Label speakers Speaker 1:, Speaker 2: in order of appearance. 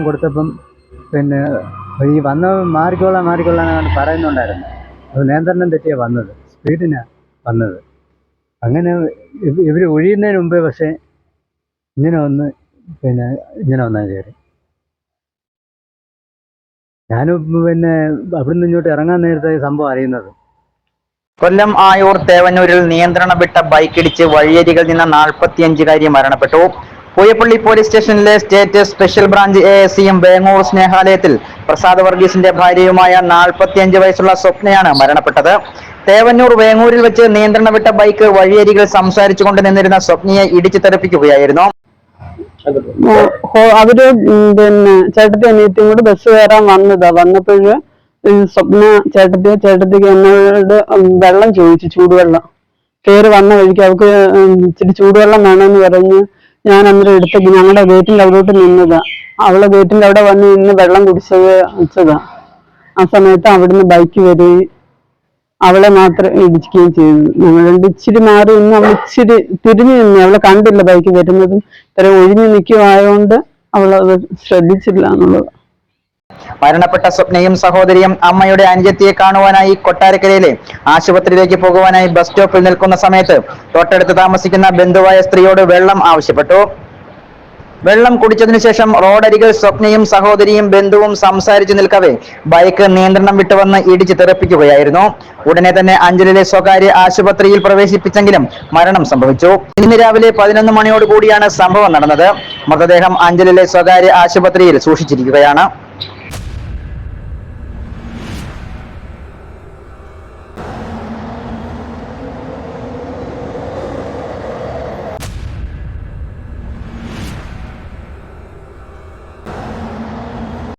Speaker 1: കൊടുത്തപ്പം പിന്നെ ഈ മാറിക്കൊള്ളാൻ പറയുന്നുണ്ടായിരുന്നു. അത് നിയന്ത്രണം തെറ്റിയാണ് വന്നത്, സ്പീഡിനാണ് വന്നത്. അങ്ങനെ ഇവർ ഒഴിയുന്നതിന് മുമ്പേ പക്ഷേ ഇങ്ങനെ ഒന്നാ കയറി. ഞാനും അവിടുന്ന് ഇങ്ങോട്ട് ഇറങ്ങാൻ നേരത്തെ സംഭവം അറിയുന്നത്.
Speaker 2: കൊല്ലം ആയൂർ തേവന്നൂരിൽ നിയന്ത്രണം വിട്ട ബൈക്കിടിച്ച് വഴിയരികിൽ നിന്ന 45-കാരി മരണപ്പെട്ടു. പൂയപ്പള്ളി പോലീസ് സ്റ്റേഷനിലെ സ്റ്റേറ്റ് സ്പെഷ്യൽ ബ്രാഞ്ച് ASCയും വേങ്ങൂർ സ്നേഹാലയത്തിൽ പ്രസാദ് വർഗീസിന്റെ ഭാര്യയുമായ 45 വയസ്സുള്ള സ്വപ്നയാണ് മരണപ്പെട്ടത്. തേവന്നൂർ വേങ്ങൂരിൽ വെച്ച് നിയന്ത്രണം വിട്ട ബൈക്ക് വഴിയരികിൽ സംസാരിച്ചുകൊണ്ട് നിന്നിരുന്ന സ്വപ്നയെ ഇടിച്ചു തെറിപ്പിക്കുകയായിരുന്നു.
Speaker 3: അവര് ചേട്ടത്തി അനിയത്തിയും കൂടി ബസ് കയറാൻ വന്നപ്പോഴ് സ്വപ്ന ചേട്ടത്തിക്ക് എന്നോട് വെള്ളം ചോദിച്ചു, ചൂടുവെള്ളം. കയറി വന്ന വഴിക്ക് അവൾക്ക് ഇച്ചിരി ചൂടുവെള്ളം വേണമെന്ന് പറഞ്ഞ് ഞാൻ അന്നേരം എടുത്തേക്ക് ഞങ്ങളുടെ ഗേറ്റിന്റെ അവിടോട്ട് നിന്നതാ. അവളെ ഗേറ്റിന്റെ അവിടെ വന്ന് നിന്ന് വെള്ളം കുടിച്ചതാ. ആ സമയത്ത് അവിടുന്ന് ബൈക്ക് വരികയും അവളെ മാത്രം ഇടിക്കുകയും ചെയ്തു. ഞങ്ങൾ ഇച്ചിരി മാറി നിന്ന് അവൾ ഇച്ചിരി തിരിഞ്ഞു നിന്ന്, അവളെ കണ്ടില്ല ബൈക്ക് വരുന്നതും. ഇത്ര ഒഴിഞ്ഞു നിൽക്കുവായോണ്ട് അവളത് ശ്രദ്ധിച്ചില്ല എന്നുള്ളത്.
Speaker 2: മരണപ്പെട്ട സ്വപ്നയും സഹോദരിയും അമ്മയുടെ അനുജത്തിയെ കാണുവാനായി കൊട്ടാരക്കരയിലെ ആശുപത്രിയിലേക്ക് പോകുവാനായി ബസ് സ്റ്റോപ്പിൽ നിൽക്കുന്ന സമയത്ത് തൊട്ടടുത്ത് താമസിക്കുന്ന ബന്ധുവായ സ്ത്രീയോട് വെള്ളം ആവശ്യപ്പെട്ടു. വെള്ളം കുടിച്ചതിനു ശേഷം റോഡരികിൽ സ്വപ്നയും സഹോദരിയും ബന്ധുവും സംസാരിച്ചു നിൽക്കവേ ബൈക്ക് നിയന്ത്രണം വിട്ടുവന്ന് ഇടിച്ചു തെറിപ്പിക്കുകയായിരുന്നു. ഉടനെ തന്നെ അഞ്ചലിലെ സ്വകാര്യ ആശുപത്രിയിൽ പ്രവേശിപ്പിച്ചെങ്കിലും മരണം സംഭവിച്ചു. ഇന്ന് രാവിലെ 11 മണിയോടുകൂടിയാണ് സംഭവം നടന്നത്. മൃതദേഹം അഞ്ചലിലെ സ്വകാര്യ ആശുപത്രിയിൽ സൂക്ഷിച്ചിരിക്കുകയാണ്.